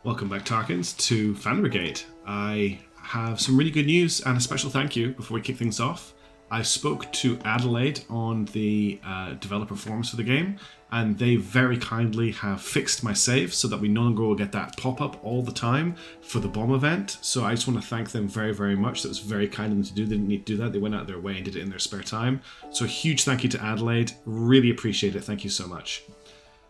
Welcome back, Tarkins, to Brigade. I have some really good news and a special thank you before we kick things off. I spoke to Adelaide on the developer forums for the game, and they very kindly have fixed my save so that we no longer will get that pop-up all the time for the bomb event. So I just want to thank them very, very much. That was very kind of them to do. They didn't need to do that. They went out of their way and did it in their spare time. So a huge thank you to Adelaide. Really appreciate it. Thank you so much.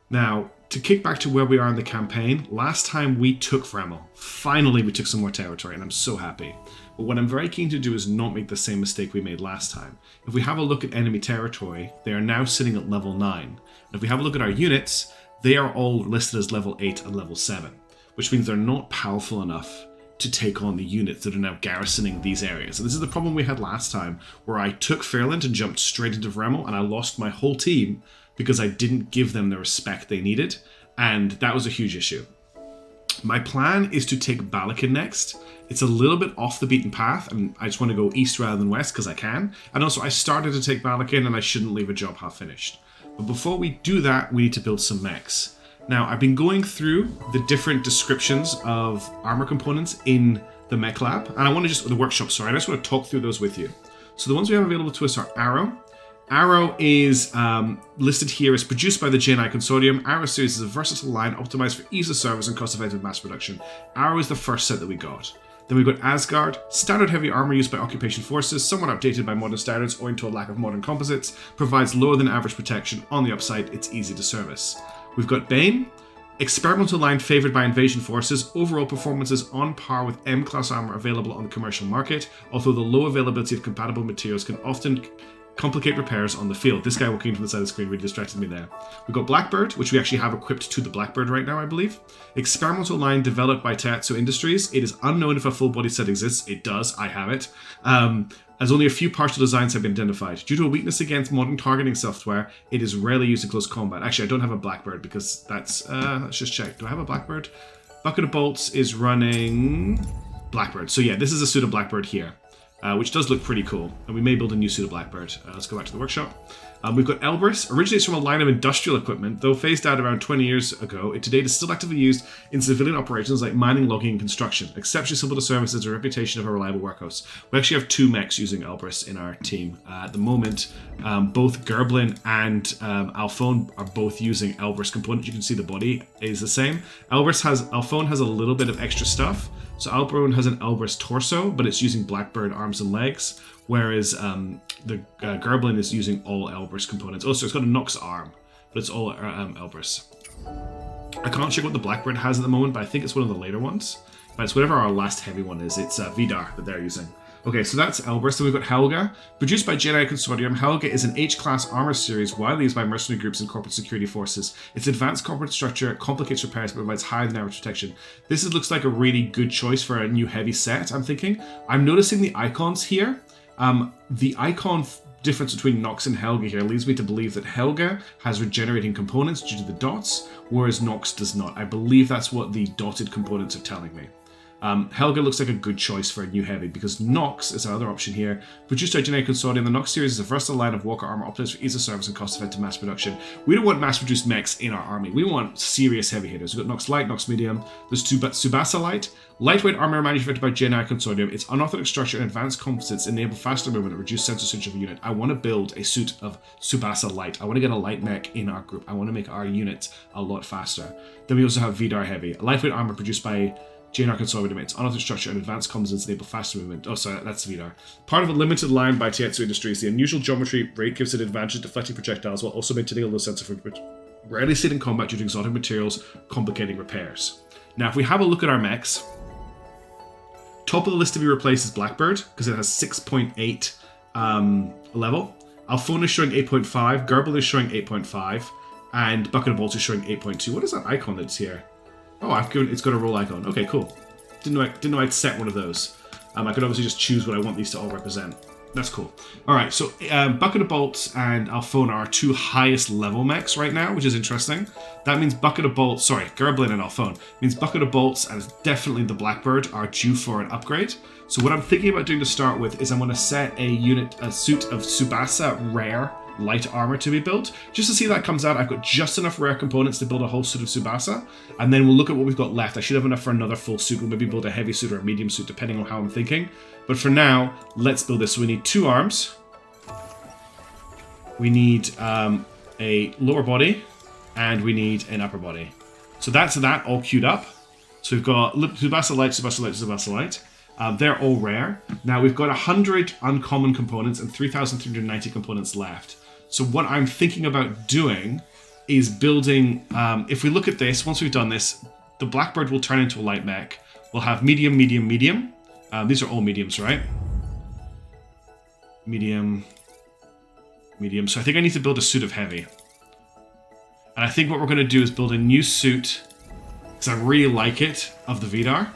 Now, to kick back to where we are in the campaign, last time we took Vremel. Finally, we took some more territory, and I'm so happy. But what I'm very keen to do is not make the same mistake we made last time. If we have a look at enemy territory, they are now sitting at level 9. And if we have a look at our units, they are all listed as level 8 and level 7, which means they're not powerful enough to take on the units that are now garrisoning these areas. And this is the problem we had last time, where I took Fairland and jumped straight into Vremel, and I lost my whole team because I didn't give them the respect they needed, and that was a huge issue. My plan is to take Balakin next. It's a little bit off the beaten path, and I just want to go east rather than west because I can. And also, I started to take Balakin, and I shouldn't leave a job half finished. But before we do that, we need to build some mechs. Now, I've been going through the different descriptions of armor components in the mech lab, and I want to just, the workshop, sorry, I just want to talk through those with you. So the ones we have available to us are Arrow. Arrow is listed here as produced by the JNI Consortium. Arrow series is a versatile line optimized for ease of service and cost-effective mass production. Arrow is the first set that we got. Then we've got Asgard, standard heavy armor used by occupation forces, somewhat outdated by modern standards owing to a lack of modern composites, provides lower than average protection. On the upside, it's easy to service. We've got Bane, experimental line favored by invasion forces. Overall performance is on par with M-class armor available on the commercial market, although the low availability of compatible materials can often complicate repairs on the field. This guy walking from the side of the screen really distracted me there. We've got Blackbird, which we actually have equipped to the Blackbird right now, I believe. Experimental line developed by Tatsu Industries. It is unknown if a full body set exists. It does. I have it. As only a few partial designs have been identified. Due to a weakness against modern targeting software, it is rarely used in close combat. Actually, I don't have a Blackbird because that's... let's just check. Do I have a Blackbird? Bucket of Bolts is running Blackbird. So yeah, this is a pseudo Blackbird here. Which does look pretty cool, and we may build a new pseudo Blackbird. Let's go back to the workshop. We've got Elbrus. Originates from a line of industrial equipment, though phased out around 20 years ago. It today is still actively used in civilian operations like mining, logging, and construction. Exceptionally simple to service, as a reputation of a reliable workhouse. We actually have 2 mechs using Elbrus in our team at the moment. Both Gerblin and Alphone are both using Elbrus components. You can see the body is the same. Alphone has a little bit of extra stuff. So Alphone has an Elbrus torso, but it's using Blackbird arms and legs, whereas the Gerblin is using all Elbrus components. Oh, so it's got a Nox arm, but it's all Elbrus. I can't check what the Blackbird has at the moment, but I think it's one of the later ones. But it's whatever our last heavy one is. It's Vidar that they're using. Okay, so that's Elbrus. Then we've got Helga. Produced by JNI Consortium, Helga is an H-class armor series widely used by mercenary groups and corporate security forces. Its advanced corporate structure complicates repairs but provides higher than average protection. This looks like a really good choice for a new heavy set, I'm thinking. I'm noticing the icons here. The icon difference between Nox and Helga here leads me to believe that Helga has regenerating components due to the dots, whereas Nox does not. I believe that's what the dotted components are telling me. Helga looks like a good choice for a new heavy because Nox is our other option here. Produced by JNI Consortium, the Nox series is a versatile line of walker armor optimized for ease of service and cost-effective mass production. We don't want mass-produced mechs in our army. We want serious heavy hitters. We've got Nox Light, Nox Medium. There's Tsubasa Light. Lightweight armor manufactured by JNI Consortium. Its unorthodox structure and advanced composites enable faster movement and reduce sensor switch of a unit. I want to build a suit of Tsubasa Light. I want to get a light mech in our group. I want to make our unit a lot faster. Then we also have Vidar Heavy. A lightweight armor produced by JNR Consortium. Its unorthodox structure and advanced composites enable faster movement. Oh, sorry, that's Vidar. Part of a limited line by Tatsu Industries, the unusual geometry rate gives it advantage deflecting projectiles while also maintaining a low sensor footprint. Rarely seen in combat due to exotic materials, complicating repairs. Now, if we have a look at our mechs, top of the list to be replaced is Blackbird, because it has 6.8 level. Alphone is showing 8.5, Gerbil is showing 8.5, and Bucket of Bolts is showing 8.2. What is that icon that's here? Oh, it's got a roll icon. Okay, cool. Didn't know I'd set one of those. I could obviously just choose what I want these to all represent. That's cool. All right, so Bucket of Bolts and Alphone are our 2 highest level mechs right now, which is interesting. That means Gerblin and Alphone. Means Bucket of Bolts and definitely the Blackbird are due for an upgrade. So what I'm thinking about doing to start with is I'm going to set a suit of Tsubasa Rare light armor to be built. Just to see that comes out, I've got just enough rare components to build a whole suit of Tsubasa, and then we'll look at what we've got left. I should have enough for another full suit. We'll maybe build a heavy suit or a medium suit, depending on how I'm thinking. But for now, let's build this. So we need 2 arms. We need a lower body, and we need an upper body. So that's that all queued up. So we've got Tsubasa Light, Tsubasa Light, Tsubasa Light. They're all rare. Now we've got 100 uncommon components and 3,390 components left. So what I'm thinking about doing is building, if we look at this, once we've done this, the Blackbird will turn into a light mech. We'll have medium, medium, medium. These are all mediums, right? Medium, medium. So I think I need to build a suit of heavy. And I think what we're going to do is build a new suit, because I really like it, of the Vidar.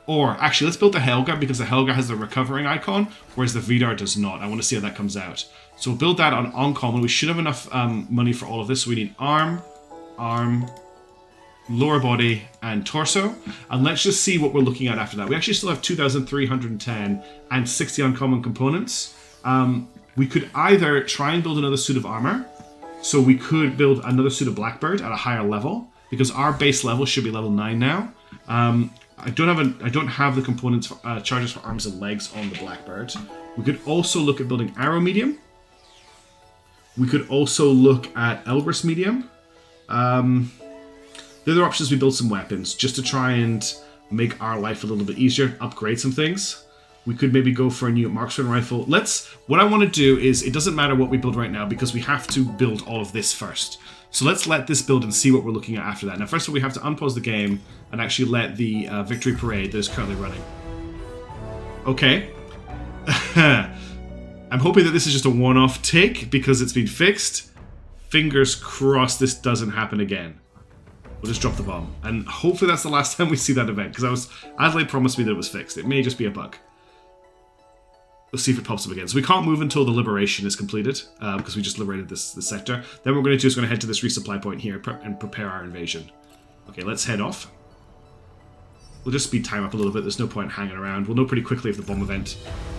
Or, actually, let's build the Helga, because the Helga has the recovering icon, whereas the Vidar does not. I want to see how that comes out. So we'll build that on uncommon. We should have enough money for all of this. So we need arm, lower body, and torso. And let's just see what we're looking at after that. We actually still have 2,310 and 60 uncommon components. We could either try and build another suit of armor. So we could build another suit of Blackbird at a higher level, because our base level should be level 9 now. I don't have the components for, charges for arms and legs on the Blackbird. We could also look at building Arrow Medium. We could also look at Elbrus Medium. The other options, we build some weapons just to try and make our life a little bit easier, upgrade some things. We could maybe go for a new marksman rifle. What I want to do is, it doesn't matter what we build right now, because we have to build all of this first. So let's let this build and see what we're looking at after that. Now, first of all, we have to unpause the game and actually let the victory parade that is currently running. Okay. I'm hoping that this is just a one-off tick because it's been fixed. Fingers crossed this doesn't happen again. We'll just drop the bomb. And hopefully that's the last time we see that event, because Adelaide promised me that it was fixed. It may just be a bug. Let's see if it pops up again. So we can't move until the liberation is completed, because we just liberated this sector. Then what we're going to do is going to head to this resupply point here and prepare our invasion. Okay, let's head off. We'll just speed time up a little bit. There's no point hanging around. We'll know pretty quickly if the bomb event...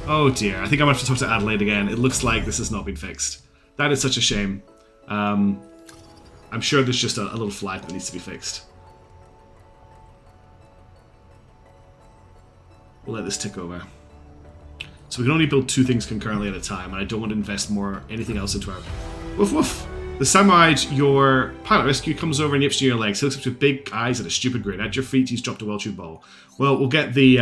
Oh dear, I think I'm going to have to talk to Adelaide again. It looks like this has not been fixed. That is such a shame. I'm sure there's just a little flag that needs to be fixed. We'll let this tick over. So we can only build 2 things concurrently at a time, and I don't want to invest anything else into our... Woof woof! The samurai, your pilot rescue, comes over and yips to your legs. He looks up with big eyes and a stupid grin. At your feet, he's dropped a well-chewed ball. Well, we'll get the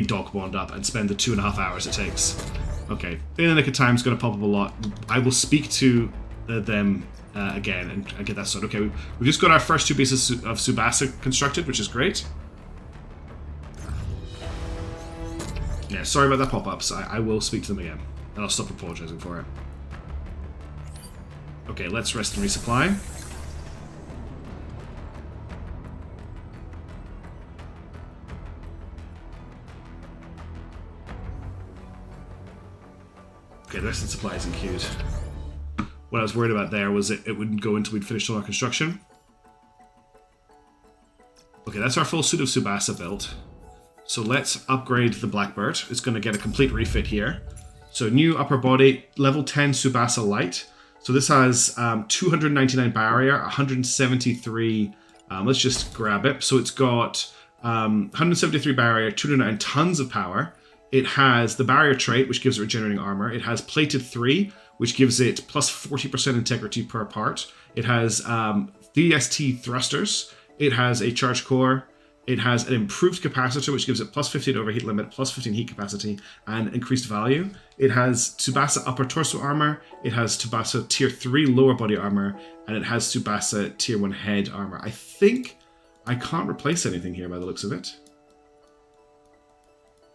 dog bond up and spend the 2.5 hours it takes. Okay, in the nick of time is going to pop up a lot. I will speak to them again and get that sorted. Okay, we've just got our first 2 pieces of Tsubasa constructed, which is great. Yeah, sorry about that pop-ups. I will speak to them again. And I'll stop apologizing for it. Okay, let's rest and resupply. Okay, the rest of the supply isn't queued. What I was worried about there was it wouldn't go until we'd finished all our construction. Okay, that's our full suit of Tsubasa built. So let's upgrade the Blackbird. It's going to get a complete refit here. So new upper body, level 10 Tsubasa Light. So this has 299 barrier, 173... let's just grab it. So it's got 173 barrier, 209 tons of power. It has the barrier trait, which gives it regenerating armor. It has plated 3, which gives it plus 40% integrity per part. It has DST thrusters. It has a charge core. It has an improved capacitor, which gives it plus 15 overheat limit, plus 15 heat capacity, and increased value. It has Tsubasa upper torso armor. It has Tsubasa tier 3 lower body armor, and it has Tsubasa tier 1 head armor. I think I can't replace anything here by the looks of it.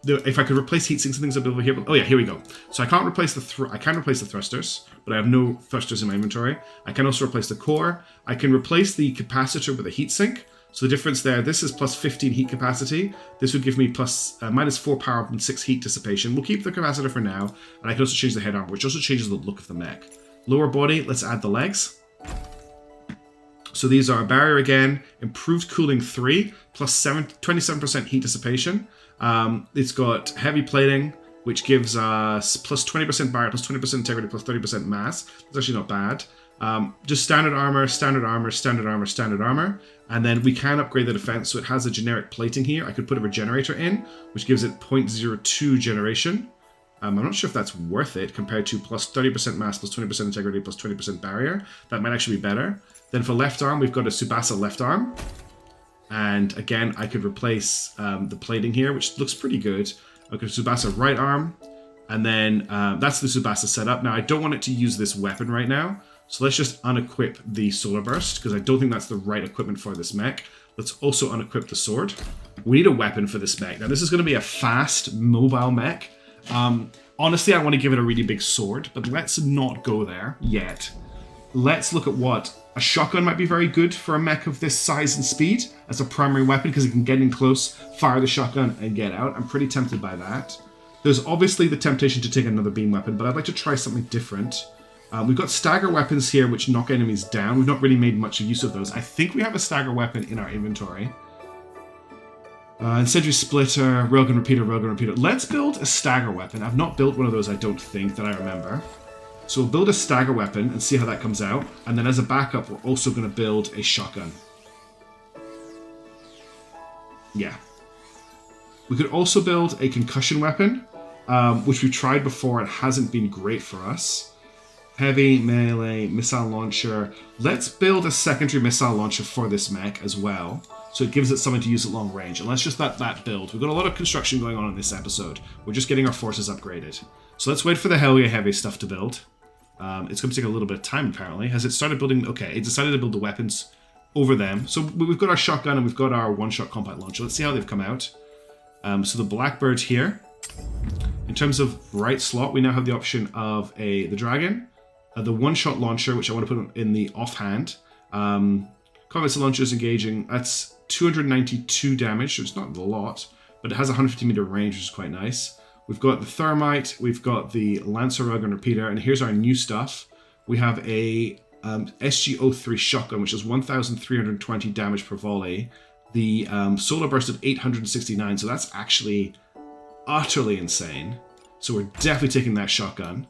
If I could replace heat sinks and things up over here, oh yeah, here we go. So I can't replace I can replace the thrusters, but I have no thrusters in my inventory. I can also replace the core. I can replace the capacitor with a heat sink. So the difference there, this is plus 15 heat capacity. This would give me minus 4 power and 6 heat dissipation. We'll keep the capacitor for now, and I can also change the head armor, which also changes the look of the mech. Lower body, let's add the legs. So these are barrier again, improved cooling 3, plus 27% heat dissipation. It's got heavy plating, which gives us plus 20% barrier, plus 20% integrity, plus 30% mass. That's actually not bad. Just standard armor, standard armor, standard armor, standard armor. And then we can upgrade the defense, so it has a generic plating here. I could put a regenerator in, which gives it 0.02 generation. I'm not sure if that's worth it compared to plus 30% mass, plus 20% integrity, plus 20% barrier. That might actually be better. Then for left arm, we've got a Tsubasa left arm. And again, I could replace the plating here, which looks pretty good. Okay, Tsubasa right arm. And then that's the Tsubasa setup. Now, I don't want it to use this weapon right now. So let's just unequip the Solar Burst, because I don't think that's the right equipment for this mech. Let's also unequip the sword. We need a weapon for this mech. Now, this is going to be a fast, mobile mech. Honestly, I want to give it a really big sword, but let's not go there yet. Let's look at what a shotgun might be very good for a mech of this size and speed as a primary weapon, because it can get in close, fire the shotgun, and get out. I'm pretty tempted by that. There's obviously the temptation to take another beam weapon, but I'd like to try something different. We've got stagger weapons here, which knock enemies down. We've not really made much use of those. I think we have a stagger weapon in our inventory. Incendiary splitter, railgun repeater, railgun repeater. Let's build a stagger weapon. I've not built one of those, I don't think, that I remember. So we'll build a stagger weapon and see how that comes out. And then as a backup, we're also going to build a shotgun. Yeah. We could also build a concussion weapon, which we've tried before. It hasn't been great for us. Heavy, melee, missile launcher. Let's build a secondary missile launcher for this mech as well. So it gives it something to use at long range. And let's just let that build. We've got a lot of construction going on in this episode. We're just getting our forces upgraded. So let's wait for the Hell Yeah Heavy stuff to build. It's going to take a little bit of time, apparently. Has it started building? Okay, it decided to build the weapons over them. So we've got our shotgun and we've got our one-shot compact launcher. Let's see how they've come out. So the Blackbird here. In terms of right slot, we now have the option of the Dragon. The one-shot launcher, which I want to put in the offhand. Combat launcher is engaging. That's 292 damage, so it's not a lot, but it has a 150 meter range, which is quite nice. We've got the Thermite, we've got the Lancer Railgun Repeater, and here's our new stuff. We have a SG-03 shotgun, which is 1,320 damage per volley. The Solar Burst at 869, so that's actually utterly insane. So we're definitely taking that shotgun.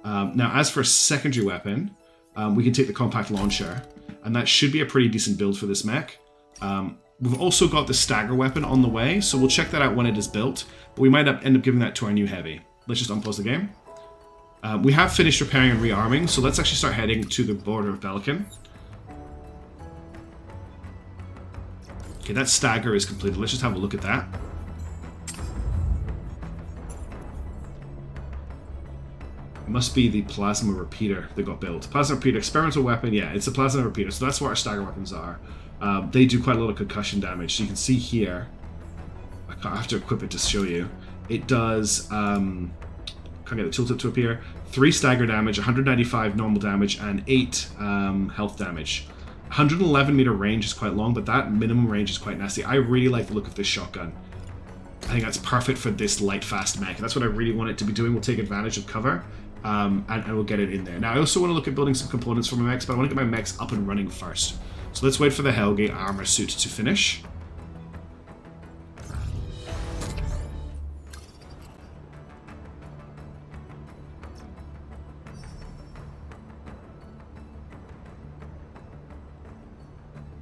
Now, as for a secondary weapon, we can take the compact launcher, and that should be a pretty decent build for this mech. We've also got the stagger weapon on the way, so we'll check that out when it is built, but we might end up giving that to our new heavy. Let's just unpause the game. We have finished repairing and rearming, so let's actually start heading to the border of Belican. Okay, that stagger is completed. Let's just have a look at that. Must be the plasma repeater that got built. Plasma repeater, experimental weapon, yeah, it's a plasma repeater, so that's what our stagger weapons are. They do quite a lot of concussion damage, so you can see here, I have to equip it to show you. It does, can't get the tooltip to appear, 3 stagger damage, 195 normal damage, and 8 health damage. 111 meter range is quite long, but that minimum range is quite nasty. I really like the look of this shotgun. I think that's perfect for this light, fast mech. That's what I really want it to be doing. We'll take advantage of cover. And we'll get it in there. Now, I also want to look at building some components for my mechs, but I want to get my mechs up and running first. So let's wait for the Hellgate armor suit to finish.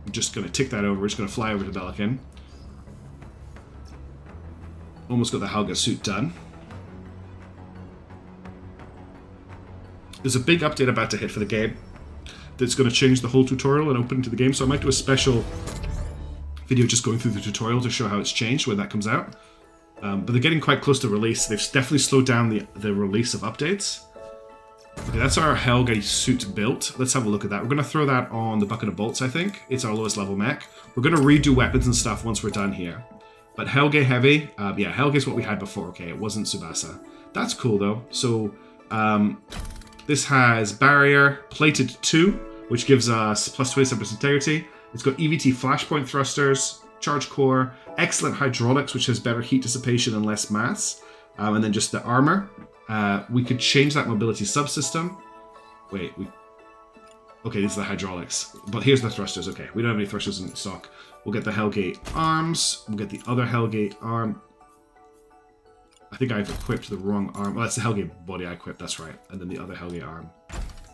I'm just going to tick that over. We're just going to fly over to Belican. Almost got the Hellgate suit done. There's a big update about to hit for the game that's going to change the whole tutorial and open to the game, so I might do a special video just going through the tutorial to show how it's changed when that comes out. But they're getting quite close to release. They've definitely slowed down the release of updates. Okay, that's our Hellgate suit built. Let's have a look at that. We're going to throw that on the Bucket of Bolts, I think. It's our lowest level mech. We're going to redo weapons and stuff once we're done here. But Hellgate Heavy, yeah, Hellgate's what we had before. Okay, it wasn't Tsubasa. That's cool, though. So, this has Barrier, Plated 2, which gives us plus 27% integrity. It's got EVT Flashpoint Thrusters, Charge Core, excellent Hydraulics, which has better heat dissipation and less mass. And then just the armor. We could change that mobility subsystem. Wait, okay, these are the Hydraulics. But here's the Thrusters. Okay, we don't have any Thrusters in stock. We'll get the Hellgate arms. We'll get the other Hellgate arm. I think I've equipped the wrong arm. Well, that's the Hellgate body I equipped, that's right. And then the other Hellgate arm.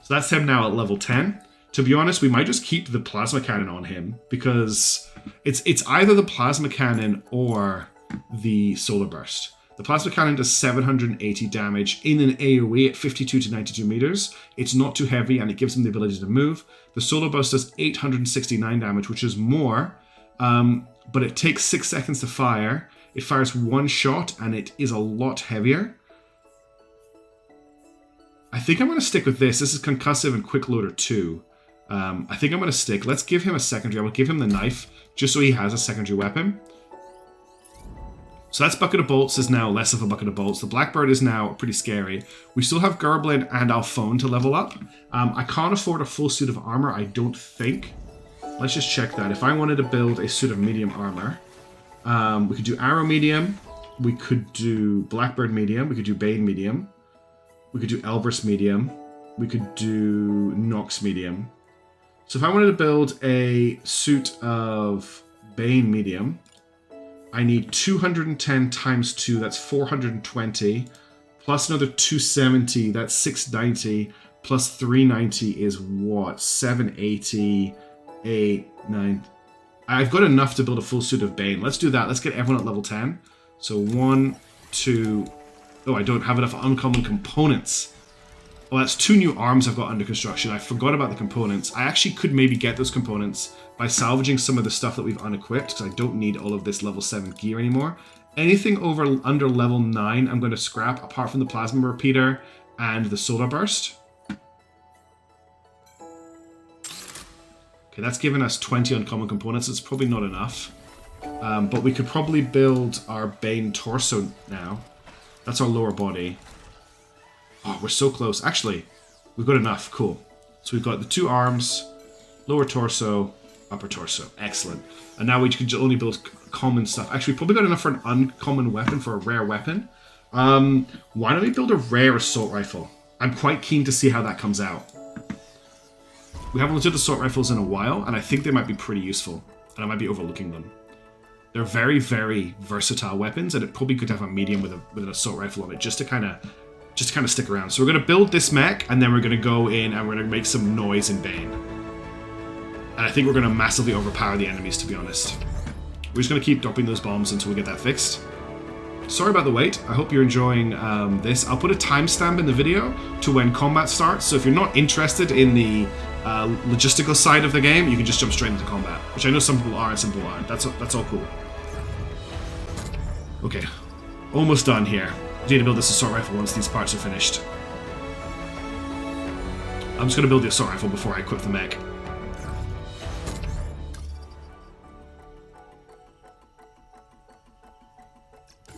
So that's him now at level 10. To be honest, we might just keep the plasma cannon on him because it's either the plasma cannon or the solar burst. The plasma cannon does 780 damage in an AoE at 52 to 92 meters. It's not too heavy and it gives him the ability to move. The solar burst does 869 damage, which is more, but it takes 6 seconds to fire. It fires one shot and it is a lot heavier. I think I'm going to stick with this. This is concussive and quick loader 2. I think I'm going to stick. Let's give him a secondary. I will give him the knife just so he has a secondary weapon. So that's Bucket of Bolts is now less of a Bucket of Bolts. The Blackbird is now pretty scary. We still have Gerblin and Alphone to level up. I can't afford a full suit of armor, I don't think. Let's just check that. If I wanted to build a suit of medium armor, we could do Arrow medium. We could do Blackbird medium. We could do Bane medium. We could do Elbrus medium. We could do Nox medium. So if I wanted to build a suit of Bane medium, I need 210 times 2, that's 420, plus another 270, that's 690, plus 390 is what? 780, 8, 9. I've got enough to build a full suit of Bane. Let's do that. Let's get everyone at level 10. So 1, 2... Oh, I don't have enough uncommon components. Well, that's 2 new arms I've got under construction. I forgot about the components. I actually could maybe get those components by salvaging some of the stuff that we've unequipped, because I don't need all of this level 7 gear anymore. Anything under level 9 I'm going to scrap, apart from the Plasma Repeater and the Solar Burst. Okay, that's given us 20 uncommon components. It's probably not enough. But we could probably build our Bane torso now. That's our lower body. Oh, we're so close. Actually, we've got enough. Cool. So we've got the 2 arms, lower torso, upper torso. Excellent. And now we can only build common stuff. Actually, we probably got enough for an uncommon weapon, for a rare weapon. Why don't we build a rare assault rifle? I'm quite keen to see how that comes out. We haven't looked at assault rifles in a while, and I think they might be pretty useful. And I might be overlooking them. They're very, very versatile weapons, and it probably could have a medium with an assault rifle on it, just to kind of stick around. So we're going to build this mech, and then we're going to go in and we're going to make some noise in Bane. And I think we're going to massively overpower the enemies, to be honest. We're just going to keep dropping those bombs until we get that fixed. Sorry about the wait. I hope you're enjoying this. I'll put a timestamp in the video to when combat starts, so if you're not interested in the logistical side of the game, you can just jump straight into combat, which I know some people are and some people aren't. That's all cool. Okay, almost done here. I need to build this assault rifle once these parts are finished. I'm just going to build the assault rifle before I equip the mech.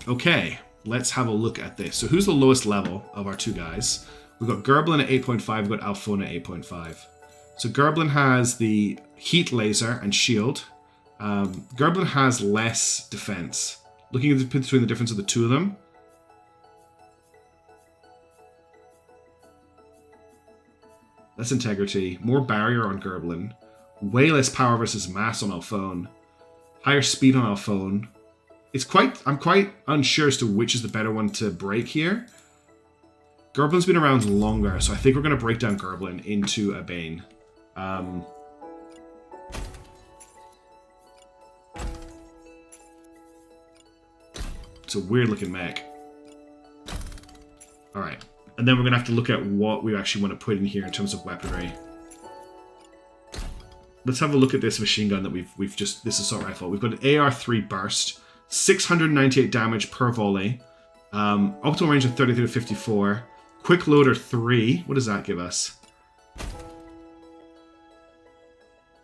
Okay, let's have a look at this. So who's the lowest level of our 2 guys? We've got Gerblin at 8.5, we've got Alphone at 8.5. So Gerblin has the heat laser and shield. Gerblin has less defense. Looking at between the difference of the 2 of them, less integrity, more barrier on Gerblin, way less power versus mass on Alphone, higher speed on Alphone. I'm quite unsure as to which is the better one to break here. Gerblin's been around longer, so I think we're going to break down Gerblin into a Bane. It's a weird looking mech. Alright. And then we're going to have to look at what we actually want to put in here in terms of weaponry. Let's have a look at this machine gun that this assault rifle. We've got an AR3 burst, 698 damage per volley, optimal range of 33 to 54, quick loader 3. What does that give us?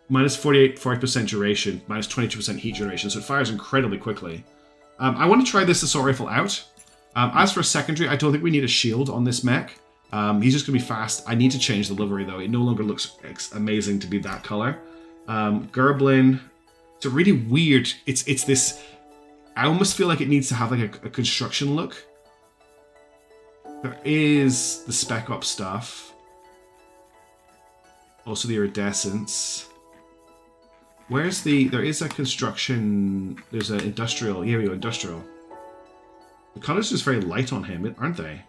Minus 40% duration, minus 22% heat generation, so it fires incredibly quickly. I want to try this assault rifle out. As for a secondary, I don't think we need a shield on this mech. He's just going to be fast. I need to change the livery, though. It no longer looks amazing to be that color. Gerblin, it's a really weird... It's this... I almost feel like it needs to have like a construction look. There is the Spec Ops stuff. Also the iridescence. Where's the... There is a construction... There's an industrial... Here we go, industrial. The colors are just very light on him, aren't they?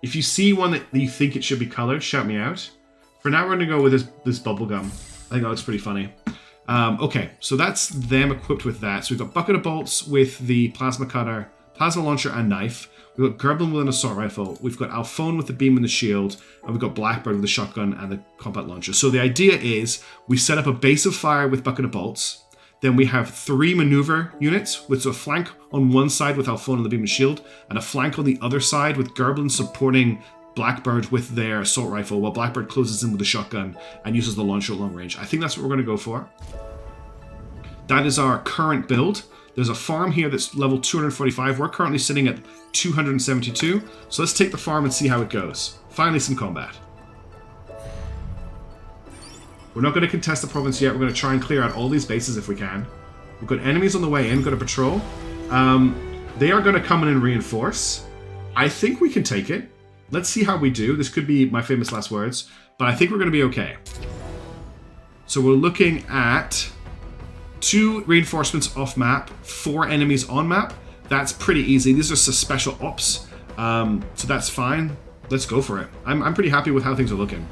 If you see one that you think it should be colored, shout me out. For now, we're going to go with this bubblegum. I think that looks pretty funny. Okay, so that's them equipped with that. So we've got Bucket of Bolts with the Plasma Cutter, Plasma Launcher and Knife. We've got Gerblin with an Assault Rifle. We've got Alphone with the Beam and the Shield. And we've got Blackbird with the Shotgun and the Combat Launcher. So the idea is we set up a base of fire with Bucket of Bolts. Then we have 3 maneuver units with a flank on one side with Alphone and the Beam and Shield, and a flank on the other side with Gerblin supporting Blackbird with their Assault Rifle, while Blackbird closes in with the Shotgun and uses the Launcher at long range. I think that's what we're going to go for. That is our current build. There's a farm here that's level 245. We're currently sitting at 272. So let's take the farm and see how it goes. Finally, some combat. We're not going to contest the province yet. We're going to try and clear out all these bases if we can. We've got enemies on the way in. We've got a patrol. They are going to come in and reinforce. I think we can take it. Let's see how we do. This could be my famous last words, but I think we're going to be okay. So we're looking at 2 reinforcements off map, 4 enemies on map. That's pretty easy. These are just special ops, so that's fine. Let's go for it. I'm pretty happy with how things are looking.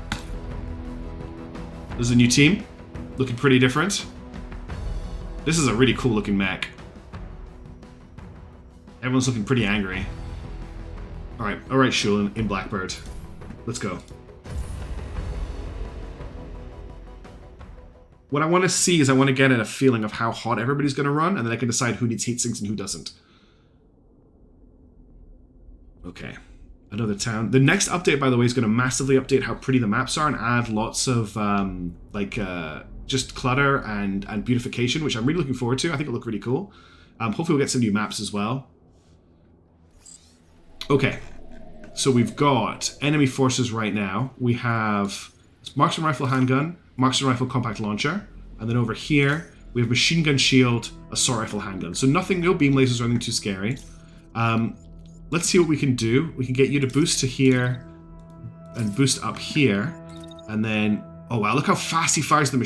There's a new team, looking pretty different. This is a really cool looking mech. Everyone's looking pretty angry. Alright, Shul in Blackbird. Let's go. What I want to see is I want to get a feeling of how hot everybody's going to run, and then I can decide who needs heat sinks and who doesn't. Okay. Another town. The next update, by the way, is going to massively update how pretty the maps are and add lots of just clutter and beautification, which I'm really looking forward to. I think it'll look really cool. Hopefully we'll get some new maps as well. Okay. So we've got enemy forces right now. We have Marksman Rifle Handgun, Marksman Rifle Compact Launcher, and then over here we have Machine Gun Shield, Assault Rifle Handgun. So nothing, no beam lasers or anything too scary. Let's see what we can do. We can get you to boost to here and boost up here, and then oh wow, look how fast he fires the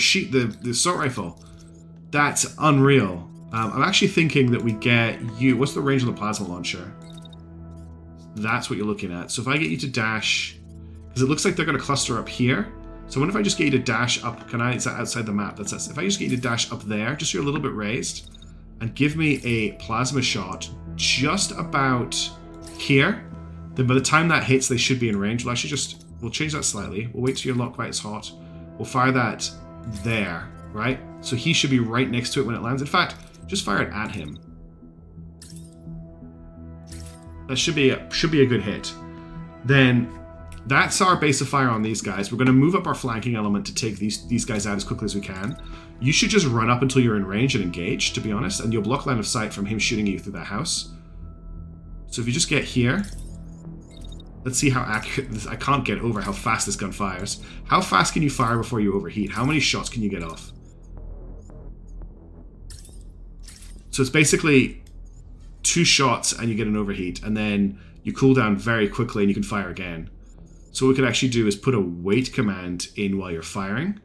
assault rifle. That's unreal. I'm actually thinking that we get you. What's the range on the plasma launcher? That's what you're looking at. So if I get you to dash, because it looks like they're going to cluster up here. So what if I just get you to dash up? Is that outside the map? That's if I just get you to dash up there, just so you're a little bit raised, and give me a plasma shot just about here. Then by the time that hits, they should be in range. We'll change that slightly. We'll wait till you're not quite as hot. We'll fire that there, right? So he should be right next to it when it lands. In fact, just fire it at him. That should be a good hit. Then that's our base of fire on these guys. We're going to move up our flanking element to take these guys out as quickly as we can. You should just run up until you're in range and engage, to be honest, and you'll block line of sight from him shooting you through that house. So if you just get here, let's see how accurate this. I can't get over how fast this gun fires. How fast can you fire before you overheat? How many shots can you get off? So it's basically 2 shots and you get an overheat, and then you cool down very quickly and you can fire again. So what we could actually do is put a wait command in while you're firing,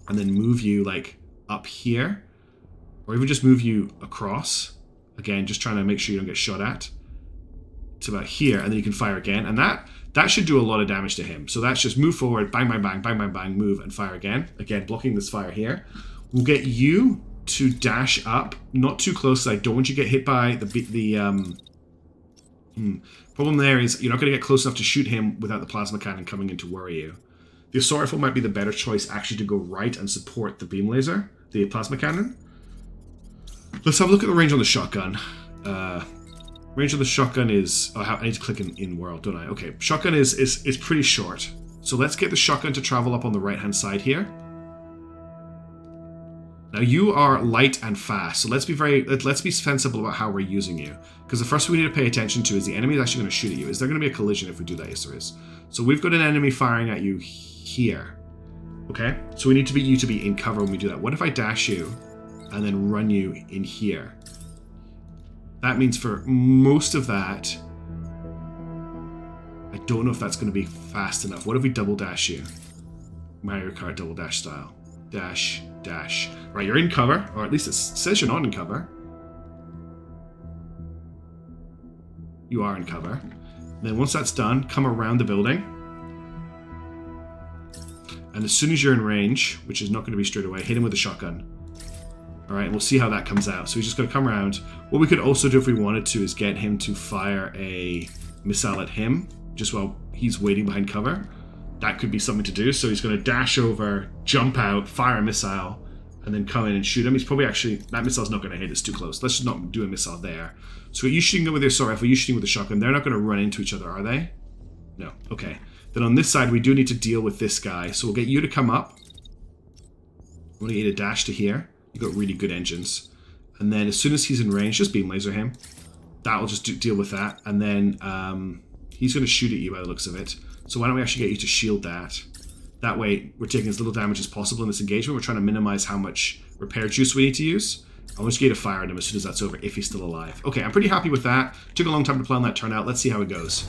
and then move you like up here, or even just move you across. Again, just trying to make sure you don't get shot at. To about here, and then you can fire again, and that should do a lot of damage to him. So that's just move forward, bang, bang, bang, bang, bang, bang, move, and fire again. Again, blocking this fire here. We'll get you to dash up, not too close. I don't want you to get hit by problem there is you're not going to get close enough to shoot him without the plasma cannon coming in to worry you. The assault rifle might be the better choice actually to go right and support the beam laser, the plasma cannon. Let's have a look at the range on the shotgun. Range of the shotgun is... Oh, I need to click in world, don't I? Okay, shotgun is pretty short. So let's get the shotgun to travel up on the right-hand side here. Now you are light and fast, so let's be sensible about how we're using you. Because the first thing we need to pay attention to is the enemy is actually going to shoot at you. Is there going to be a collision if we do that? Yes, there is. So we've got an enemy firing at you here. Okay? So we need you to be in cover when we do that. What if I dash you and then run you in here? That means for most of that, I don't know if that's going to be fast enough. What if we double dash you? Mario Kart double dash style. Dash, dash. Right, you're in cover, or at least it says you're not in cover. You are in cover. Then once that's done, come around the building. And as soon as you're in range, which is not going to be straight away, hit him with a shotgun. Alright, and we'll see how that comes out. So he's just going to come around. What we could also do if we wanted to is get him to fire a missile at him, just while he's waiting behind cover. That could be something to do. So he's going to dash over, jump out, fire a missile, and then come in and shoot him. He's probably actually... That missile's not going to hit, it's too close. Let's just not do a missile there. So you shooting them with your assault rifle, you shooting with a shotgun. They're not going to run into each other, are they? No. Okay. Then on this side, we do need to deal with this guy. So we'll get you to come up. I'm going to get you to dash to here. You've got really good engines. And then as soon as he's in range, just beam laser him. That will just deal with that. And then he's going to shoot at you by the looks of it. So why don't we actually get you to shield that? That way, we're taking as little damage as possible in this engagement. We're trying to minimize how much repair juice we need to use. I'll just get you to fire at him as soon as that's over, if he's still alive. Okay, I'm pretty happy with that. Took a long time to plan that turn out. Let's see how it goes.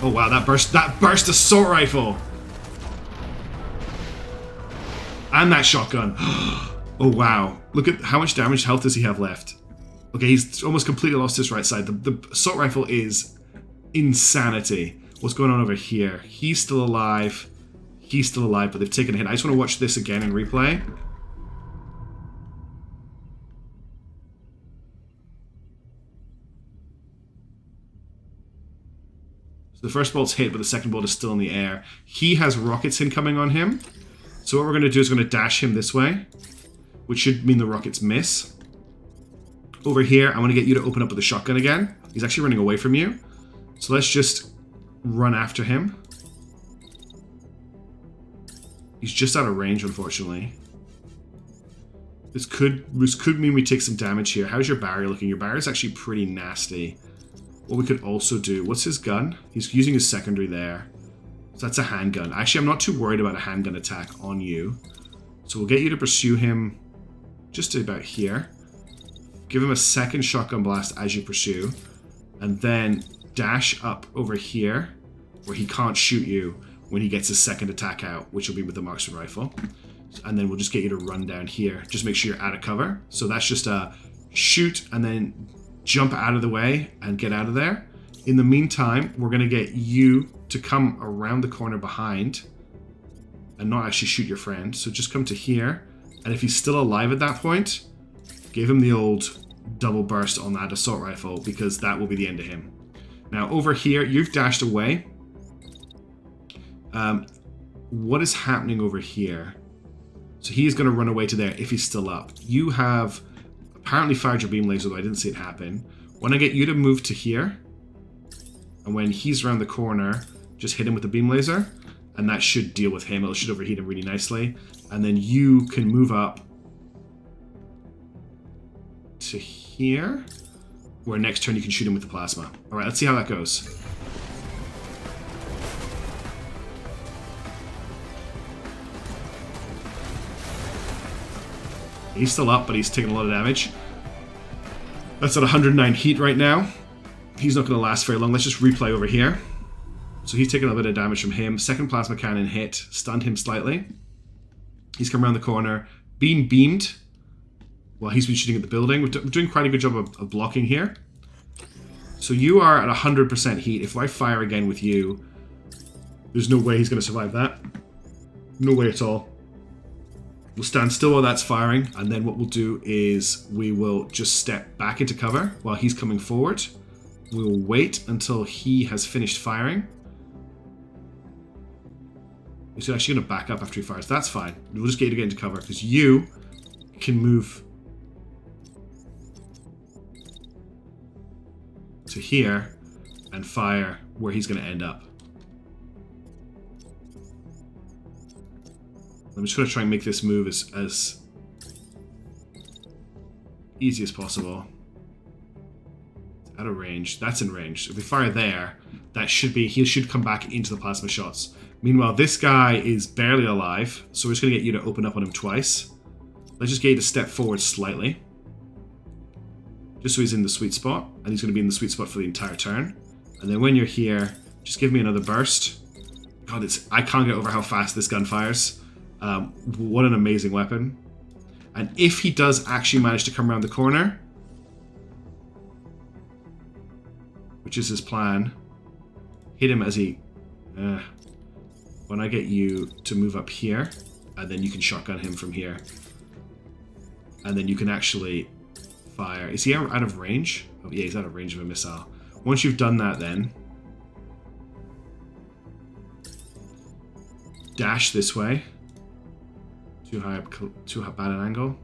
Oh wow, that burst assault rifle! And that shotgun. Oh wow. Look at how much damage health does he have left. Okay, he's almost completely lost his right side. The assault rifle is insanity. What's going on over here? He's still alive. He's still alive, but they've taken a hit. I just want to watch this again in replay. So the first bolt's hit, but the second bolt is still in the air. He has rockets incoming on him. So what we're going to do is we're going to dash him this way, which should mean the rockets miss. Over here, I want to get you to open up with a shotgun again. He's actually running away from you. So let's just run after him. He's just out of range, unfortunately. This could mean we take some damage here. How's your barrier looking? Your barrier is actually pretty nasty. What we could also do... What's his gun? He's using his secondary there. So that's a handgun. Actually, I'm not too worried about a handgun attack on you. So we'll get you to pursue him just about here. Give him a second shotgun blast as you pursue. And then dash up over here where he can't shoot you when he gets his second attack out, which will be with the marksman rifle. And then we'll just get you to run down here. Just make sure you're out of cover. So that's just a shoot and then jump out of the way and get out of there. In the meantime, we're going to get you to come around the corner behind and not actually shoot your friend. So just come to here. And if he's still alive at that point, give him the old double burst on that assault rifle, because that will be the end of him. Now over here, you've dashed away. What is happening over here? So he's going to run away to there if he's still up. You have apparently fired your beam laser, though I didn't see it happen. When I get you to move to here, and when he's around the corner, just hit him with the beam laser, and that should deal with him. It should overheat him really nicely. And then you can move up to here, where next turn you can shoot him with the plasma. Alright, let's see how that goes. He's still up, but he's taking a lot of damage. That's at 109 heat right now. He's not going to last very long. Let's just replay over here. So he's taking a bit of damage from him. Second plasma cannon hit, stunned him slightly. He's come around the corner, being beamed while he's been shooting at the building. We're doing quite a good job of blocking here. So you are at 100% heat. If I fire again with you, there's no way he's going to survive that. No way at all. We'll stand still while that's firing, and then what we'll do is we will just step back into cover while he's coming forward. We'll wait until he has finished firing. He's actually going to back up after he fires. That's fine. We'll just get you to get into cover, because you can move to here and fire where he's going to end up. I'm just going to try and make this move as easy as possible. It's out of range. That's in range. So if we fire there, that should be... He should come back into the plasma shots. Meanwhile, this guy is barely alive, so we're just going to get you to open up on him twice. Let's just get you to step forward slightly. Just so he's in the sweet spot, and he's going to be in the sweet spot for the entire turn. And then when you're here, just give me another burst. God, I can't get over how fast this gun fires. What an amazing weapon. And if he does actually manage to come around the corner, which is his plan, hit him as he... when I get you to move up here, and then you can shotgun him from here. And then you can actually fire... Is he out of range? Oh, yeah, he's out of range of a missile. Once you've done that, then dash this way. Too bad an angle.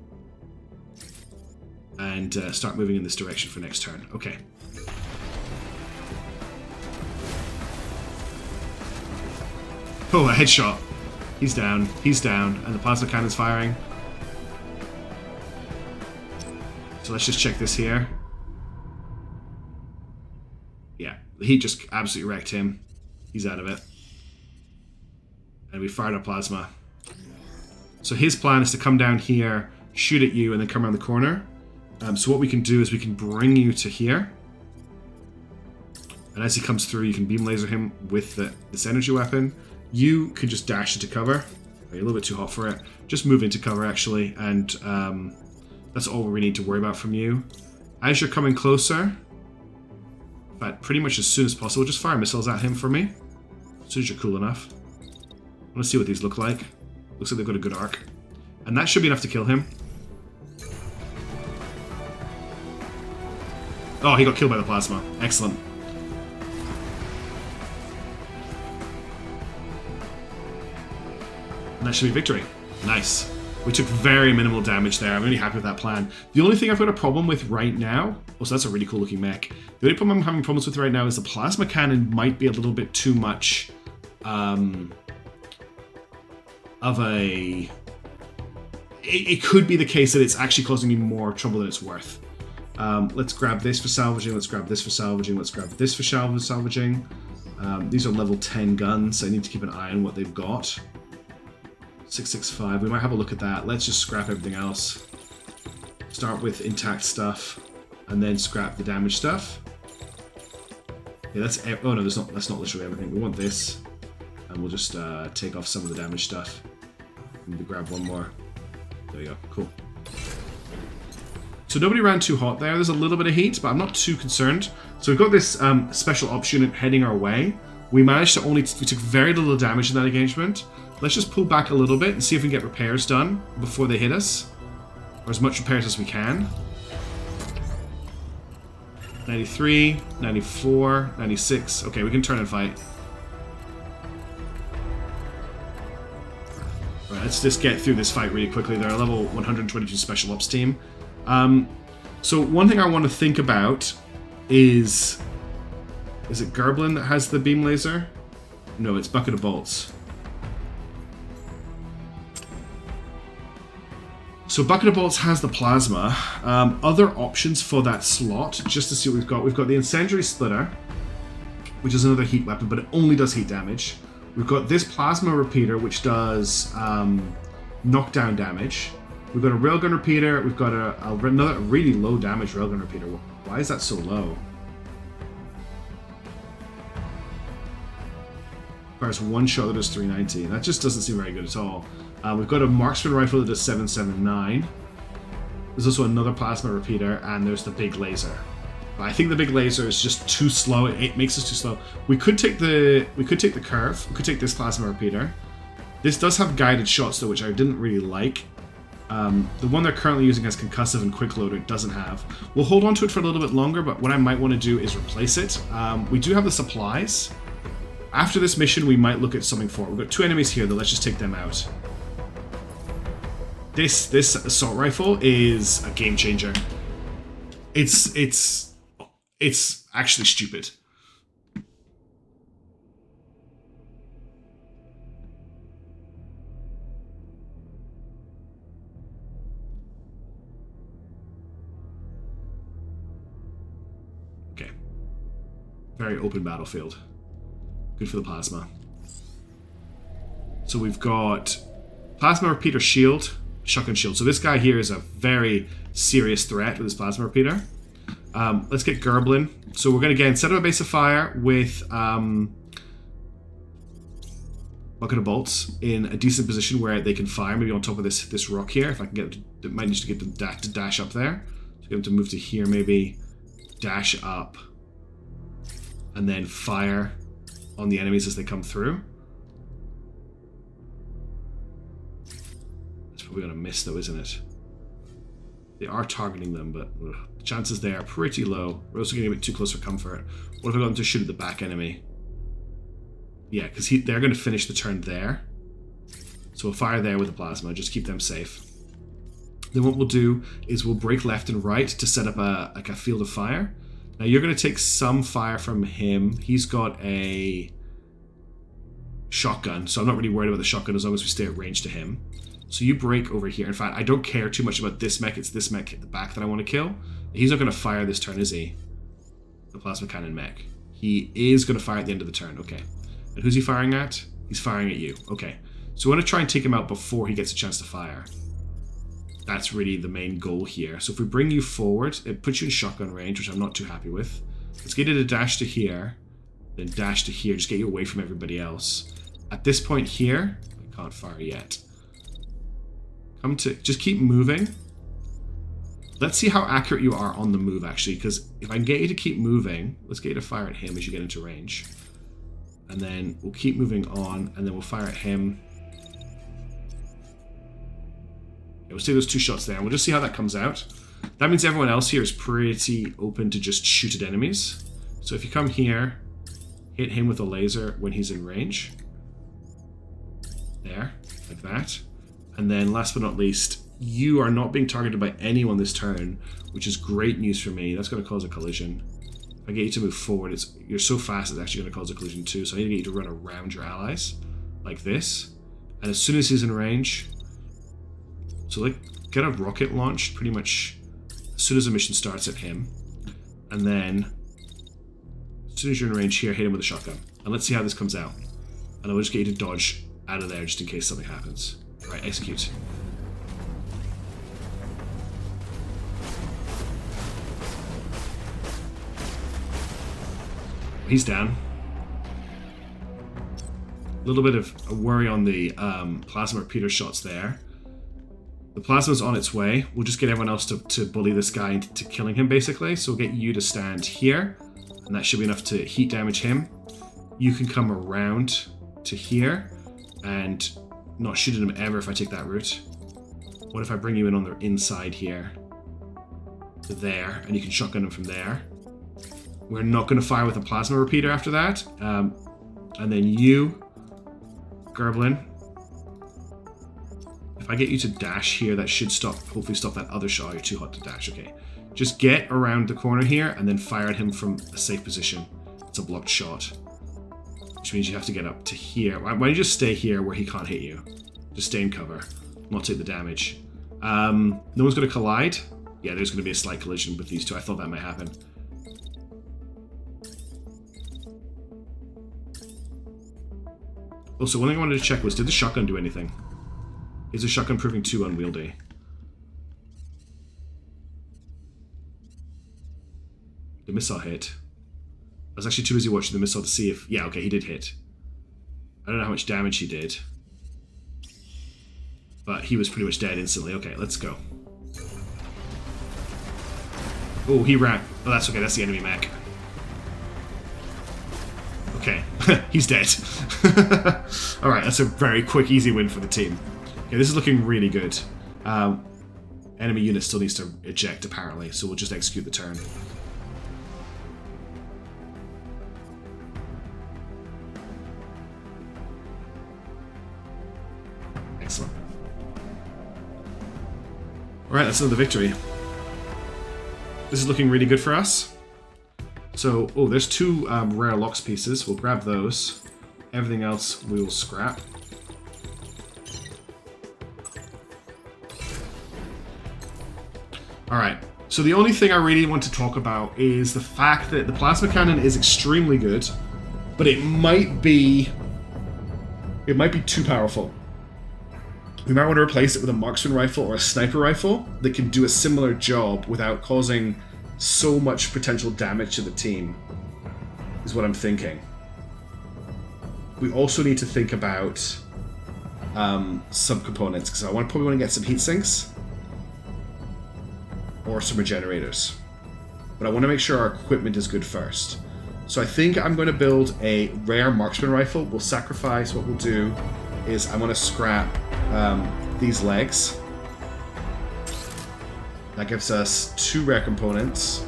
And start moving in this direction for next turn. Okay. Oh, a headshot. He's down. He's down. And the plasma cannon's firing. So let's just check this here. Yeah, the heat just absolutely wrecked him. He's out of it. And we fired our plasma. So his plan is to come down here, shoot at you, and then come around the corner. So what we can do is we can bring you to here. And as he comes through, you can beam laser him with this energy weapon. You can just dash into cover. You're a little bit too hot for it. Just move into cover, actually, and that's all we need to worry about from you. As you're coming closer, but pretty much as soon as possible, just fire missiles at him for me. As soon as you're cool enough. I want to see what these look like. Looks like they've got a good arc. And that should be enough to kill him. Oh, he got killed by the plasma. Excellent. And that should be victory. Nice. We took very minimal damage there. I'm really happy with that plan. The only thing I've got a problem with right now... Oh, so that's a really cool looking mech. The only problem I'm having problems with right now is the plasma cannon might be a little bit too much... of a... It could be the case that it's actually causing me more trouble than it's worth. Let's grab this for salvaging. Let's grab this for salvaging. Let's grab this for salvaging. These are level 10 guns, so I need to keep an eye on what they've got. 665. We might have a look at that. Let's just scrap everything else. Start with intact stuff, and then scrap the damaged stuff. Yeah, that's... Oh no, that's not literally everything. We want this, and we'll just take off some of the damaged stuff. Maybe grab one more. There you go. Cool. So nobody ran too hot there. There's a little bit of heat, but I'm not too concerned. So we've got this special ops unit heading our way. We managed to we took very little damage in that engagement. Let's just pull back a little bit and see if we can get repairs done before they hit us. Or as much repairs as we can. 93, 94, 96. Okay, we can turn and fight. Alright, let's just get through this fight really quickly. They're a level 122 special ops team. So one thing I want to think about is it Gerblin that has the beam laser? No, it's Bucket of Bolts. So Bucket of Bolts has the plasma. Other options for that slot, just to see what we've got. We've got the Incendiary Splitter, which is another heat weapon, but it only does heat damage. We've got this Plasma Repeater, which does knockdown damage. We've got a Railgun Repeater. We've got another really low damage Railgun Repeater. Why is that so low? Requires one shot that does 390. That just doesn't seem very good at all. We've got a Marksman Rifle that does 779. There's also another Plasma Repeater, and there's the Big Laser. But I think the Big Laser is just too slow. It makes us too slow. We could take the Curve. We could take this Plasma Repeater. This does have guided shots though, which I didn't really like. The one they're currently using has Concussive and Quick Loader. It doesn't have. We'll hold on to it for a little bit longer, but what I might want to do is replace it. We do have the supplies. After this mission, we might look at something for it. We've got two enemies here, though. Let's just take them out. This assault rifle is a game changer. It's actually stupid. Okay. Very open battlefield. Good for the plasma. So we've got Plasma Repeater Shield, Shotgun Shield. So this guy here is a very serious threat with his Plasma Repeater. Let's get Gerblin. So we're going to again set up a base of fire with bucket of bolts in a decent position where they can fire, maybe on top of this rock here. If I can get, it might need to get them to dash up there. So get them to move to here, maybe dash up, and then fire on the enemies as they come through. It's probably gonna miss though, isn't it? They are targeting them, but the chances there are pretty low. We're also getting a bit too close for comfort. What if I got them to shoot at the back enemy? Yeah, because they're going to finish the turn there. So we'll fire there with the plasma, just keep them safe. Then what we'll do is we'll break left and right to set up like a field of fire. Now you're going to take some fire from him. He's got a shotgun, so I'm not really worried about the shotgun as long as we stay at range to him. So you break over here. In fact, I don't care too much about this mech. It's this mech at the back that I want to kill. He's not going to fire this turn, is he? The plasma cannon mech. He is going to fire at the end of the turn. Okay. And who's he firing at? He's firing at you. Okay. So we want to try and take him out before he gets a chance to fire. That's really the main goal here. So if we bring you forward, it puts you in shotgun range, which I'm not too happy with. Let's get you to dash to here, then dash to here. Just get you away from everybody else. At this point here, I can't fire yet. Just keep moving. Let's see how accurate you are on the move, actually, because if I can get you to keep moving, let's get you to fire at him as you get into range. And then we'll keep moving on, and then we'll fire at him. Yeah, we'll see those 2 shots there, and we'll just see how that comes out. That means everyone else here is pretty open to just shoot at enemies. So if you come here, hit him with a laser when he's in range. There, like that. And then last but not least, you are not being targeted by anyone this turn, which is great news for me. That's going to cause a collision. If I get you to move forward, you're so fast it's actually going to cause a collision too. So I need to get you to run around your allies, like this. And as soon as he's in range, so like get a rocket launched pretty much as soon as the mission starts at him. And then as soon as you're in range here, hit him with a shotgun. And let's see how this comes out. And I'll just get you to dodge out of there just in case something happens. Right, execute. He's down. A little bit of a worry on the plasma repeater shots there. The plasma's on its way. We'll just get everyone else to bully this guy into killing him, basically. So we'll get you to stand here, and that should be enough to heat damage him. You can come around to here, and not shooting him ever if I take that route. What if I bring you in on the inside here? To there, and you can shotgun him from there. We're not going to fire with a plasma repeater after that. And then you, Gerblin. If I get you to dash here, that should hopefully stop that other shot. You're too hot to dash, okay. Just get around the corner here and then fire at him from a safe position. It's a blocked shot. Which means you have to get up to here. Why don't you just stay here where he can't hit you? Just stay in cover, not take the damage. No one's going to collide. Yeah, there's going to be a slight collision with these two. I thought that might happen. Also, one thing I wanted to check was, did the shotgun do anything? Is the shotgun proving too unwieldy? The missile hit. I was actually too busy watching the missile to see if... Yeah, okay, he did hit. I don't know how much damage he did. But he was pretty much dead instantly. Okay, let's go. Oh, he ran. Oh, that's okay, that's the enemy mech. Okay, he's dead. Alright, that's a very quick, easy win for the team. Okay, this is looking really good. Enemy unit still needs to eject, apparently, so we'll just execute the turn. Excellent. Alright, that's another victory. This is looking really good for us. So, oh, there's 2 rare LOX pieces. We'll grab those. Everything else we will scrap. Alright, so the only thing I really want to talk about is the fact that the plasma cannon is extremely good, but it might be too powerful. We might want to replace it with a marksman rifle or a sniper rifle that can do a similar job without causing so much potential damage to the team, is what I'm thinking. we also need to think about subcomponents, because I probably want to get some heat sinks or some regenerators. But I want to make sure our equipment is good first. So I think I'm going to build a rare marksman rifle. We'll sacrifice, what we'll do is I want to scrap these legs. That gives us 2 rare components,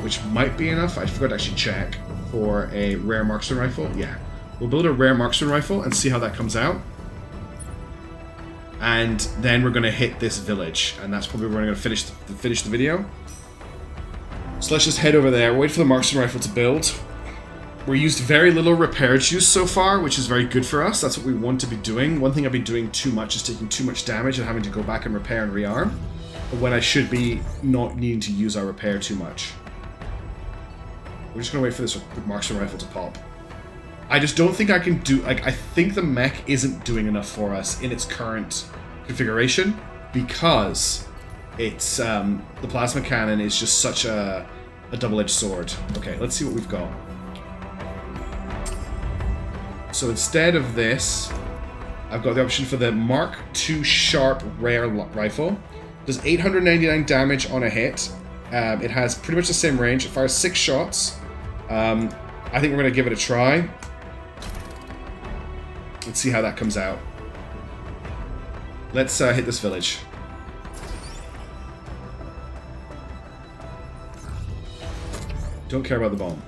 which might be enough. I forgot to actually check for a rare marksman rifle. Yeah, we'll build a rare marksman rifle and see how that comes out. And then we're going to hit this village, and that's probably where we're going to finish the video. So let's just head over there, wait for the marksman rifle to build. We used very little repair juice so far, which is very good for us. That's what we want to be doing. One thing I've been doing too much is taking too much damage and having to go back and repair and rearm, when I should be not needing to use our repair too much. We're just going to wait for this marksman rifle to pop. I just don't think I can do... Like, I think the mech isn't doing enough for us in its current configuration, because it's the plasma cannon is just such a double-edged sword. Okay, let's see what we've got. So instead of this, I've got the option for the Mark II Sharp Rare Rifle. Does 899 damage on a hit. It has pretty much the same range. It fires 6 shots. I think we're going to give it a try. Let's see how that comes out. Let's hit this village. Don't care about the bomb.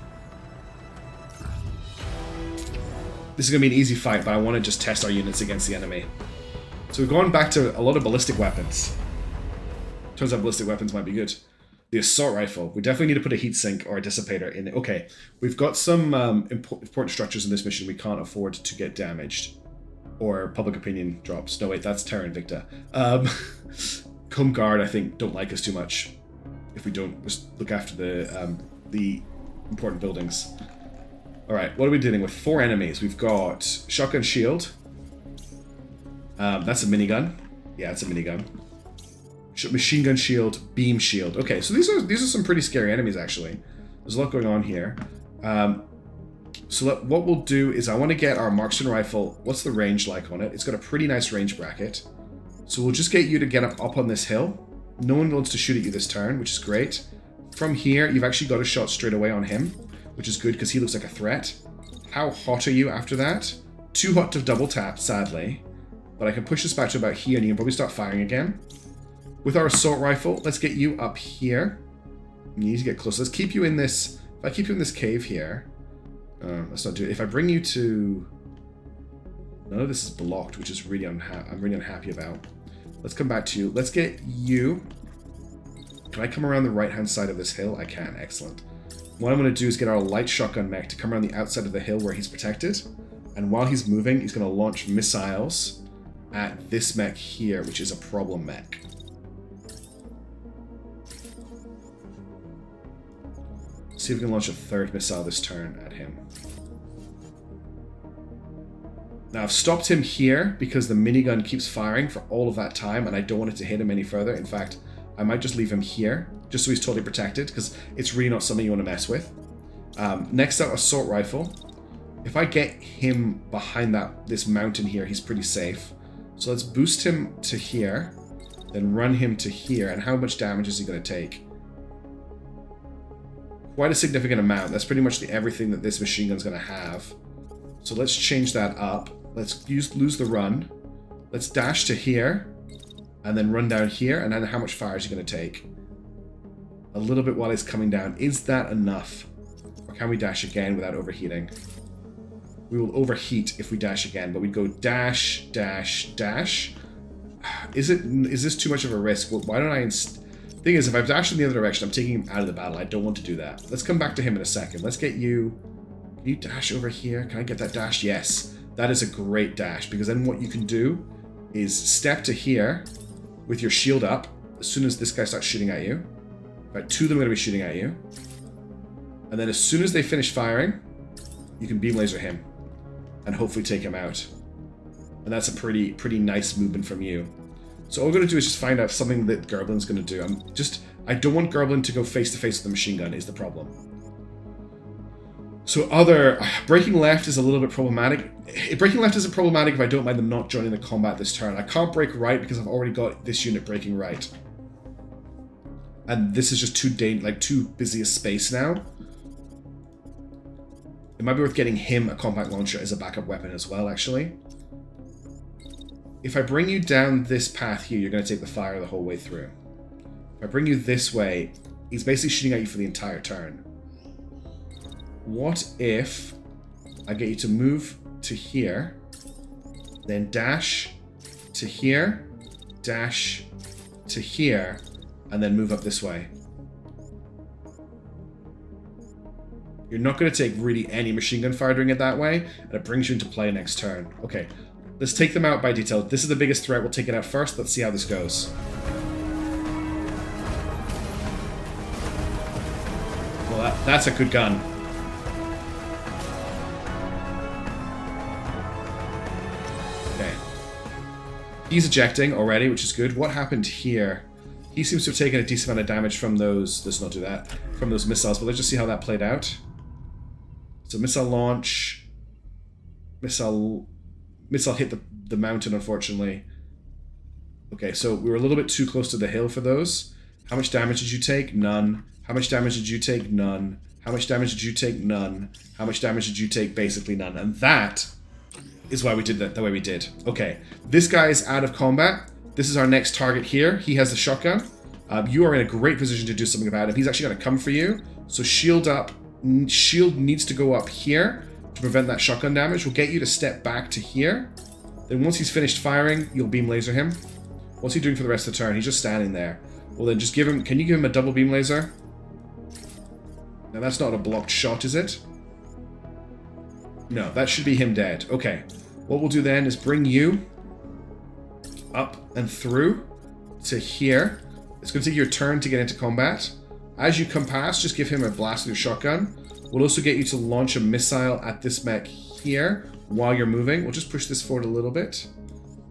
This is going to be an easy fight, but I want to just test our units against the enemy. So we've gone back to a lot of ballistic weapons. Turns out ballistic weapons might be good. The assault rifle. We definitely need to put a heat sink or a dissipator in it. Okay, we've got some important structures in this mission we can't afford to get damaged. Or public opinion drops. No, wait, that's Terra Invicta. Comb Guard, I think, don't like us too much if we don't just look after the important buildings. Alright, what are we dealing with? 4 enemies. We've got shotgun shield. That's a minigun. Yeah, it's a minigun. Machine gun shield, beam shield. Okay, so these are some pretty scary enemies, actually. There's a lot going on here. So what we'll do is I want to get our marksman rifle. What's the range like on it? It's got a pretty nice range bracket. So we'll just get you to get up on this hill. No one wants to shoot at you this turn, which is great. From here, you've actually got a shot straight away on him, which is good because he looks like a threat. How hot are you after that? Too hot to double tap, sadly. But I can push this back to about here and you can probably start firing again. With our assault rifle, let's get you up here. You need to get close. Let's keep you in this... If I keep you in this cave here... let's not do it. If I bring you to... None of this is blocked, which is really I'm really unhappy about. Let's come back to you. Let's get you... Can I come around the right-hand side of this hill? I can. Excellent. What I'm going to do is get our light shotgun mech to come around the outside of the hill where he's protected. And while he's moving, he's going to launch missiles at this mech here, which is a problem mech. See if we can launch a 3rd missile this turn at him. Now I've stopped him here because the minigun keeps firing for all of that time and I don't want it to hit him any further. In fact, I might just leave him here just so he's totally protected because it's really not something you want to mess with. Next up, assault rifle. If I get him behind this mountain here, he's pretty safe. So let's boost him to here, then run him to here. And how much damage is he going to take? Quite a significant amount. That's pretty much everything that this machine gun's going to have. So let's change that up. Let's lose the run. Let's dash to here, and then run down here, and then how much fire is he going to take? A little bit while he's coming down. Is that enough? Or can we dash again without overheating? We will overheat if we dash again, but we go dash, dash, dash. Is this too much of a risk? Well, why don't I... Thing is, if I dash in the other direction, I'm taking him out of the battle. I don't want to do that. Let's come back to him in a second. Let's get you... Can you dash over here? Can I get that dash? Yes. That is a great dash, because then what you can do is step to here with your shield up as soon as this guy starts shooting at you. Right, 2 of them are going to be shooting at you. And then as soon as they finish firing, you can beam laser him and hopefully take him out. And that's a pretty nice movement from you. So all we're going to do is just find out something that Gerblin's going to do. I don't want Gerblin to go face to face with the machine gun is the problem. So breaking left is a little bit problematic. Breaking left isn't problematic if I don't mind them not joining the combat this turn. I can't break right because I've already got this unit breaking right. And this is just too busy a space now. It might be worth getting him a compact launcher as a backup weapon as well, actually. If I bring you down this path here, you're going to take the fire the whole way through. If I bring you this way, he's basically shooting at you for the entire turn. What if I get you to move to here, then dash to here, dash to here, and then move up this way? You're not going to take really any machine gun fire doing it that way, and it brings you into play next turn. Okay, let's take them out by detail. This is the biggest threat. We'll take it out first. Let's see how this goes. Well, that's a good gun. Okay. He's ejecting already, which is good. What happened here? He seems to have taken a decent amount of damage from those... Let's not do that. From those missiles, but let's just see how that played out. So missile launch. Missile hit the mountain, unfortunately. Okay, so we were a little bit too close to the hill for those. How much damage did you take? None. How much damage did you take? None. How much damage did you take? None. How much damage did you take? Basically none. And that is why we did that the way we did. Okay, this guy is out of combat. This is our next target here. He has the shotgun. You are in a great position to do something about it. He's actually going to come for you. So shield up. Shield needs to go up here to prevent that shotgun damage. We'll get you to step back to here. Then once he's finished firing, you'll beam laser him. What's he doing for the rest of the turn? He's just standing there. Well, then just give him... Can you give him a double beam laser? Now, that's not a blocked shot, is it? No, that should be him dead. Okay. What we'll do then is bring you up and through to here. It's going to take your turn to get into combat. As you come past, just give him a blast with your shotgun. We'll also get you to launch a missile at this mech here while you're moving. We'll just push this forward a little bit.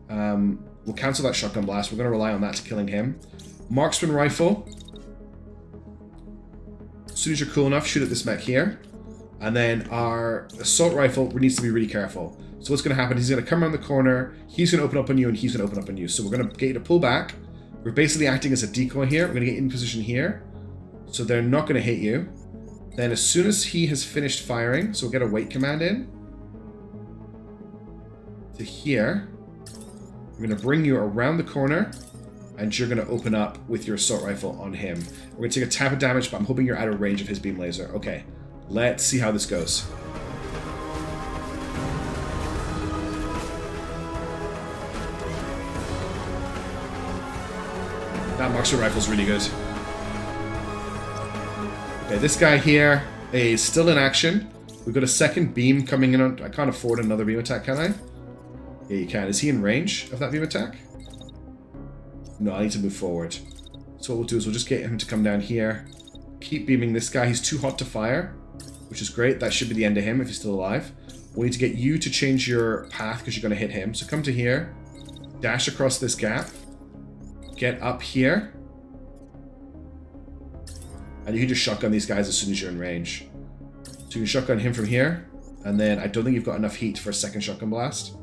We'll cancel that shotgun blast. We're going to rely on that to killing him. Marksman rifle. As soon as you're cool enough, shoot at this mech here. And then our assault rifle needs to be really careful. So what's going to happen, he's going to come around the corner, he's going to open up on you, and he's going to open up on you. So we're going to get you to pull back. We're basically acting as a decoy here. We're going to get in position here. So they're not going to hit you. Then as soon as he has finished firing, so we'll get a wait command in. To here. We're going to bring you around the corner. And you're going to open up with your assault rifle on him. We're going to take a tap of damage, but I'm hoping you're out of range of his beam laser. Okay, let's see how this goes. That marksman rifle is really good. Okay, this guy here is still in action. We've got a second beam coming in. I can't afford another beam attack, can I? Yeah, you can. Is he in range of that beam attack? No, I need to move forward. So what we'll do is we'll just get him to come down here. Keep beaming this guy. He's too hot to fire, which is great. That should be the end of him if he's still alive. We need to get you to change your path because you're going to hit him. So come to here. Dash across this gap. Get up here. And you can just shotgun these guys as soon as you're in range. So you can shotgun him from here. And then I don't think you've got enough heat for a second shotgun blast.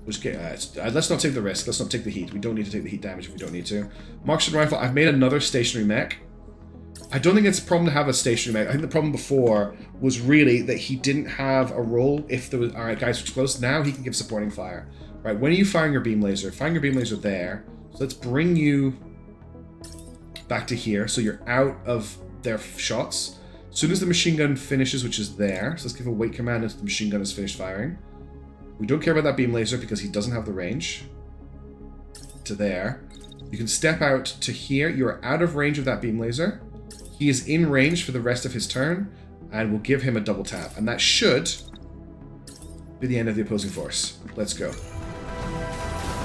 Let's not take the risk. Let's not take the heat. We don't need to take the heat damage if we don't need to. Marksman rifle. I've made another stationary mech. I don't think it's a problem to have a stationary mech. I think the problem before was really that he didn't have a role if there was... Alright, guys, which close. Now he can give supporting fire. Right, when are you firing your beam laser? Firing your beam laser there. So let's bring you back to here. So you're out of their shots. As soon as the machine gun finishes, which is there. So let's give a wait command as the machine gun has finished firing. We don't care about that beam laser because he doesn't have the range. To there. You can step out to here. You're out of range of that beam laser. He is in range for the rest of his turn. And we'll give him a double tap. And that should be the end of the opposing force. Let's go.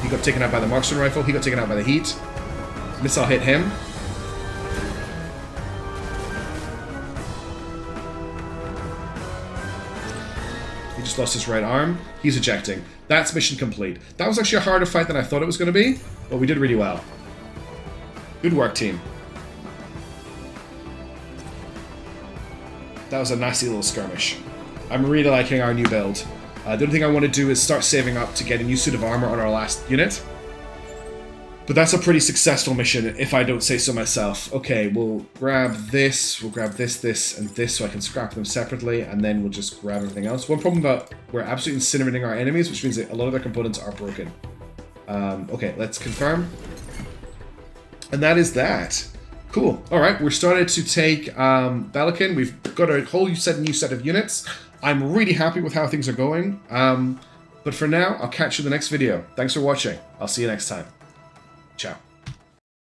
He got taken out by the marksman rifle. He got taken out by the heat. Missile hit him. Just lost his right arm. He's ejecting. That's mission complete. That was actually a harder fight than I thought it was going to be, but we did really well. Good work, team. That was a nasty little skirmish. I'm really liking our new build. The only thing I want to do is start saving up to get a new suit of armor on our last unit. But that's a pretty successful mission, if I don't say so myself. Okay, we'll grab this, this, and this, so I can scrap them separately, and then we'll just grab everything else. One problem about we're absolutely incinerating our enemies, which means that a lot of their components are broken. Okay, let's confirm. And that is that. Cool. All right, we're starting to take Belican. We've got a whole new set of units. I'm really happy with how things are going. But for now, I'll catch you in the next video. Thanks for watching. I'll see you next time. Ciao.